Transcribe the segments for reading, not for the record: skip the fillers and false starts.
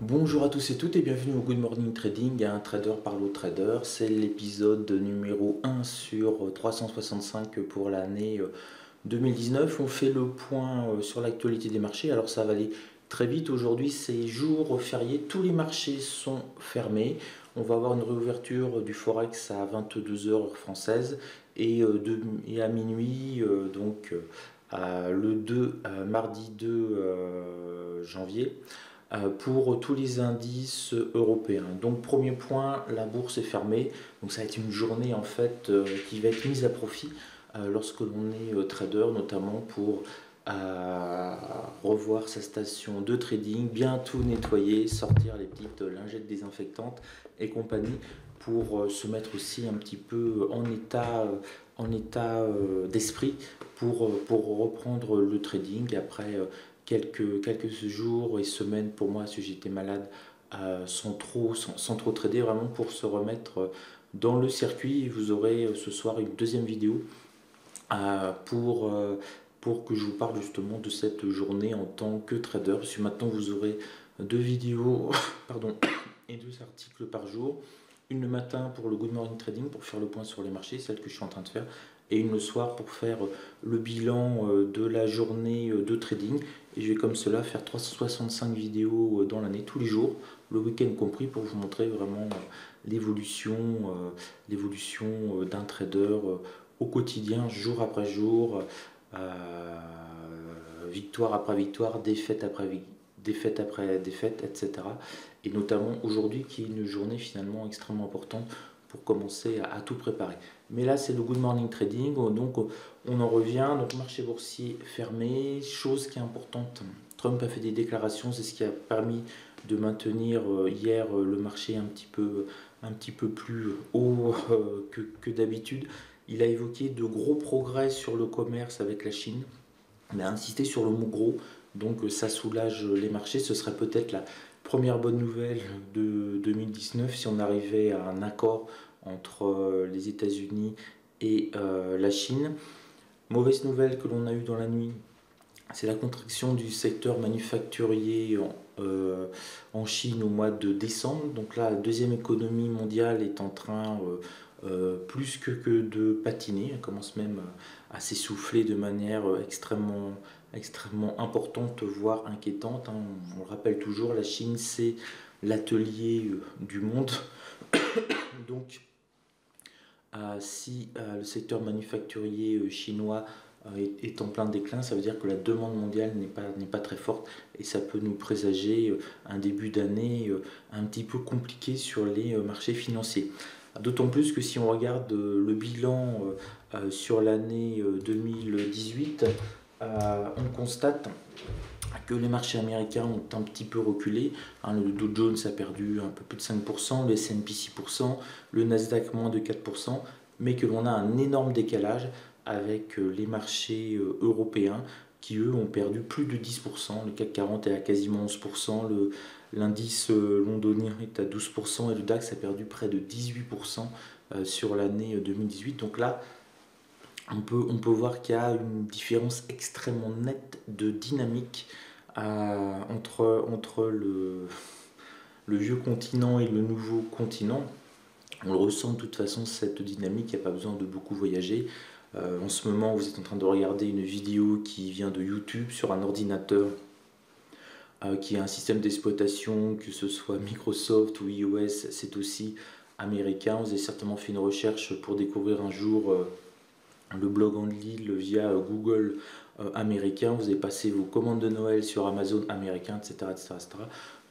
Bonjour à tous et toutes et bienvenue au Good Morning Trading, un trader parle au trader. C'est l'épisode numéro 1 sur 365 pour l'année 2019. On fait le point sur l'actualité des marchés. Alors ça va aller très vite. Aujourd'hui c'est jour férié, tous les marchés sont fermés. On va avoir une réouverture du Forex à 22 heures heure française et à minuit, mardi 2 janvier pour tous les indices européens. Donc premier point, la bourse est fermée. Donc ça va être une journée en fait qui va être mise à profit lorsque l'on est trader, notamment pour revoir sa station de trading, bien tout nettoyer, sortir les petites lingettes désinfectantes et compagnie pour se mettre aussi un petit peu en état d'esprit pour reprendre le trading après quelques jours et semaines pour moi si j'étais malade sans trop trader, vraiment pour se remettre dans le circuit. Vous aurez ce soir une deuxième vidéo pour que je vous parle justement de cette journée en tant que trader, parce que maintenant vous aurez deux vidéos pardon, et deux articles par jour. Une le matin pour le Good Morning Trading pour faire le point sur les marchés, celle que je suis en train de faire, et une le soir pour faire le bilan de la journée de trading. Et je vais comme cela faire 365 vidéos dans l'année, tous les jours, le week-end compris, pour vous montrer vraiment l'évolution d'un trader au quotidien, jour après jour, victoire après victoire, défaite après défaite, etc. Et notamment aujourd'hui qui est une journée finalement extrêmement importante pour commencer à tout préparer. Mais là c'est le Good Morning Trading, donc on en revient, donc marché boursier fermé, chose qui est importante, Trump a fait des déclarations, c'est ce qui a permis de maintenir hier le marché un petit peu plus haut que d'habitude. Il a évoqué de gros progrès sur le commerce avec la Chine, mais a insisté sur le mot gros, donc ça soulage les marchés. Ce serait peut-être la première bonne nouvelle de 2019 si on arrivait à un accord entre les États-Unis et la Chine. Mauvaise nouvelle que l'on a eue dans la nuit, c'est la contraction du secteur manufacturier en Chine au mois de décembre. Donc là, la deuxième économie mondiale est en train plus que de patiner. Elle commence même à s'essouffler de manière extrêmement importante, voire inquiétante. On le rappelle toujours, la Chine, c'est l'atelier du monde. Donc, si le secteur manufacturier chinois est en plein déclin, ça veut dire que la demande mondiale n'est pas très forte et ça peut nous présager un début d'année un petit peu compliqué sur les marchés financiers. D'autant plus que si on regarde le bilan sur l'année 2018, on constate que les marchés américains ont un petit peu reculé. Le Dow Jones a perdu un peu plus de 5%, le S&P 6%, le Nasdaq moins de 4%, mais que l'on a un énorme décalage avec les marchés européens qui eux ont perdu plus de 10%. Le CAC 40 est à quasiment 11%, l'indice londonien est à 12% et le DAX a perdu près de 18% sur l'année 2018. Donc là, on peut voir qu'il y a une différence extrêmement nette de dynamique entre le vieux continent et le nouveau continent. On le ressent de toute façon, cette dynamique, il n'y a pas besoin de beaucoup voyager. En ce moment, vous êtes en train de regarder une vidéo qui vient de YouTube sur un ordinateur qui a un système d'exploitation, que ce soit Microsoft ou iOS, c'est aussi américain. Vous avez certainement fait une recherche pour découvrir un jour le blog en ligne via Google américain, vous avez passé vos commandes de Noël sur Amazon américain, etc., etc., etc.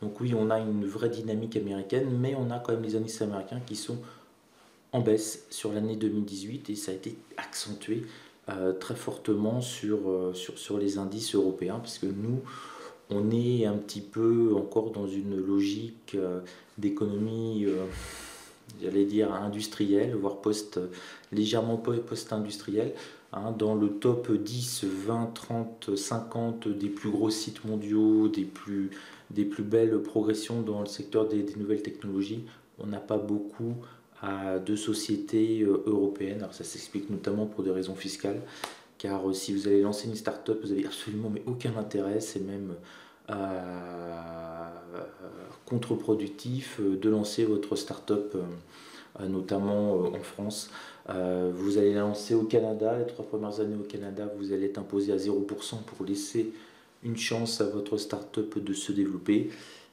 Donc oui, on a une vraie dynamique américaine, mais on a quand même les indices américains qui sont en baisse sur l'année 2018 et ça a été accentué très fortement sur les indices européens, parce que nous, on est un petit peu encore dans une logique d'économie j'allais dire industriel, voire légèrement post-industriel, dans le top 10, 20, 30, 50 des plus gros sites mondiaux, des plus belles progressions dans le secteur des nouvelles technologies. On n'a pas beaucoup de sociétés européennes. Alors ça s'explique notamment pour des raisons fiscales, car si vous allez lancer une start-up, vous n'avez absolument mais aucun intérêt, c'est même contre-productif de lancer votre start-up, notamment en France. Vous allez la lancer au Canada, les 3 premières années au Canada, vous allez être imposé à 0% pour laisser une chance à votre start-up de se développer.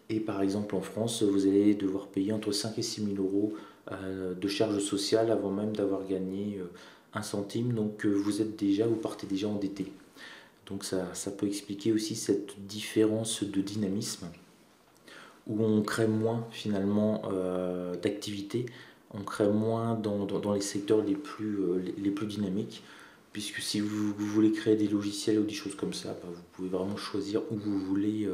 Et par exemple en France, vous allez devoir payer entre 5 et 6 000 euros de charges sociales avant même d'avoir gagné 1 centime. Donc vous partez déjà endetté. Donc ça peut expliquer aussi cette différence de dynamisme où on crée moins finalement d'activité, on crée moins dans les secteurs les plus dynamiques, puisque si vous voulez créer des logiciels ou des choses comme ça, vous pouvez vraiment choisir où vous voulez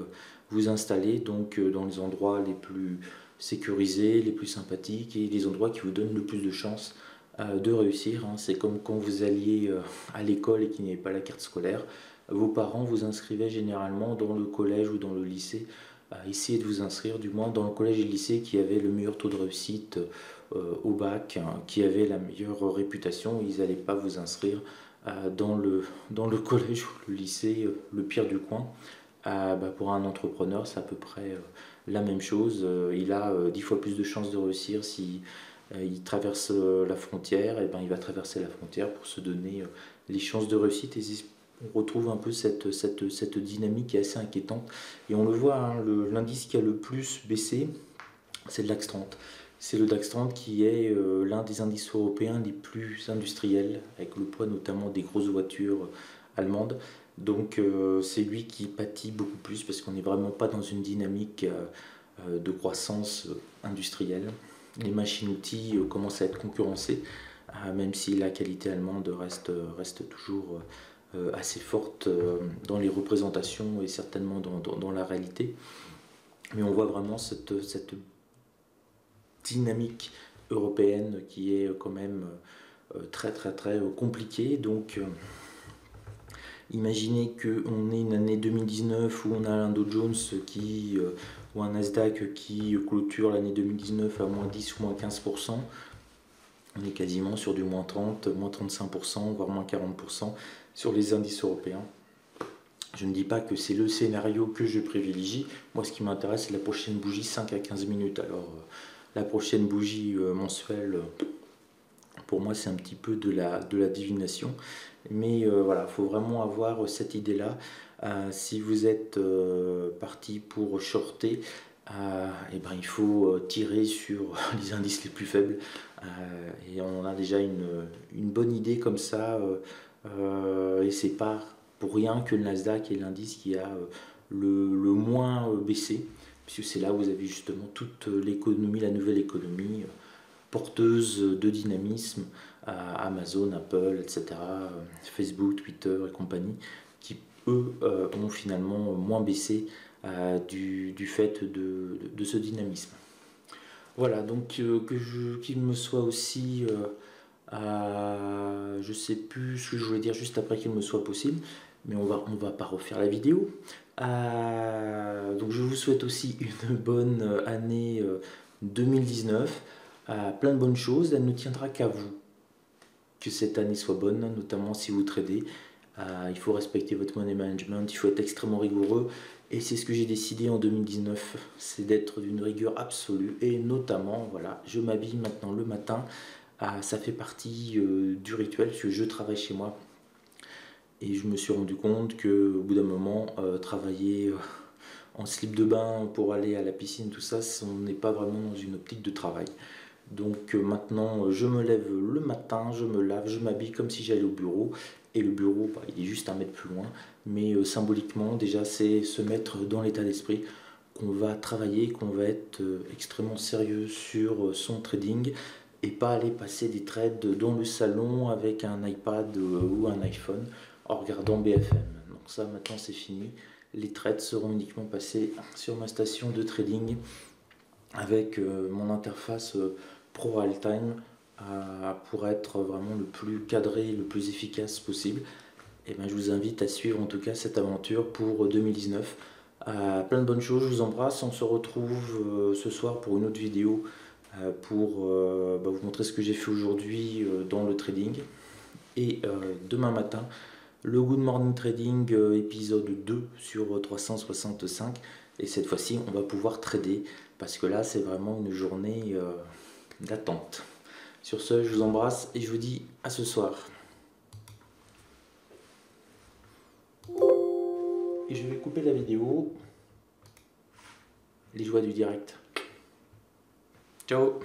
vous installer, donc dans les endroits les plus sécurisés, les plus sympathiques et les endroits qui vous donnent le plus de chances de réussir. C'est comme quand vous alliez à l'école et qu'il n'y avait pas la carte scolaire, vos parents vous inscrivaient généralement dans le collège ou dans le lycée. Essayez de vous inscrire du moins dans le collège et le lycée qui avait le meilleur taux de réussite au bac, qui avait la meilleure réputation. Ils n'allaient pas vous inscrire dans le collège ou le lycée le pire du coin. Pour un entrepreneur, c'est à peu près la même chose. Il a 10 fois plus de chances de réussir si il traverse la frontière. Et il va traverser la frontière pour se donner les chances de réussite. Et on retrouve un peu cette dynamique qui est assez inquiétante. Et on le voit, l'indice qui a le plus baissé, c'est le DAX 30. C'est le DAX 30 qui est l'un des indices européens les plus industriels, avec le poids notamment des grosses voitures allemandes. Donc c'est lui qui pâtit beaucoup plus parce qu'on n'est vraiment pas dans une dynamique de croissance industrielle. Les machines-outils commencent à être concurrencées, même si la qualité allemande reste toujours assez forte dans les représentations et certainement dans la réalité. Mais on voit vraiment cette dynamique européenne qui est quand même très compliquée. Donc imaginez qu'on ait une année 2019 où on a un Dow Jones ou un Nasdaq qui clôture l'année 2019 à moins 10 ou moins 15%. On est quasiment sur du moins 30, moins 35%, voire moins 40% sur les indices européens. Je ne dis pas que c'est le scénario que je privilégie. Moi, ce qui m'intéresse, c'est la prochaine bougie 5 à 15 minutes. Alors, la prochaine bougie mensuelle, pour moi, c'est un petit peu de la divination. Mais voilà, il faut vraiment avoir cette idée-là. Si vous êtes parti pour shorter, il faut tirer sur les indices les plus faibles. Et on a déjà une bonne idée comme ça. Et c'est pas pour rien que le Nasdaq est l'indice qui a le moins baissé, puisque c'est là où vous avez justement toute l'économie, la nouvelle économie porteuse de dynamisme, Amazon, Apple, etc., Facebook, Twitter et compagnie, qui eux ont finalement moins baissé du fait de ce dynamisme. Voilà, donc qu'il me soit aussi, je sais plus ce que je voulais dire juste après qu'il me soit possible, mais on va pas refaire la vidéo. Donc je vous souhaite aussi une bonne année 2019, plein de bonnes choses. Elle ne tiendra qu'à vous que cette année soit bonne, notamment si vous tradez. Il faut respecter votre money management, il faut être extrêmement rigoureux. Et c'est ce que j'ai décidé en 2019, c'est d'être d'une rigueur absolue. Et notamment, voilà, je m'habille maintenant le matin. Ça fait partie du rituel, parce que je travaille chez moi. Et je me suis rendu compte qu'au bout d'un moment, travailler en slip de bain pour aller à la piscine, tout ça, on n'est pas vraiment dans une optique de travail. Donc maintenant, je me lève le matin, je me lave, je m'habille comme si j'allais au bureau. Et le bureau, il est juste 1 mètre plus loin. Mais symboliquement, déjà, c'est se mettre dans l'état d'esprit qu'on va travailler, qu'on va être extrêmement sérieux sur son trading et pas aller passer des trades dans le salon avec un iPad ou un iPhone en regardant BFM. Donc ça, maintenant, c'est fini. Les trades seront uniquement passés sur ma station de trading avec mon interface Pro Realtime pour être vraiment le plus cadré, le plus efficace possible. Et je vous invite à suivre en tout cas cette aventure pour 2019. Plein de bonnes choses, je vous embrasse. On se retrouve ce soir pour une autre vidéo pour vous montrer ce que j'ai fait aujourd'hui dans le trading. Et demain matin, le Good Morning Trading épisode 2 sur 365. Et cette fois-ci, on va pouvoir trader parce que là, c'est vraiment une journée d'attente. Sur ce, je vous embrasse et je vous dis à ce soir. Et je vais couper la vidéo. Les joies du direct. Ciao!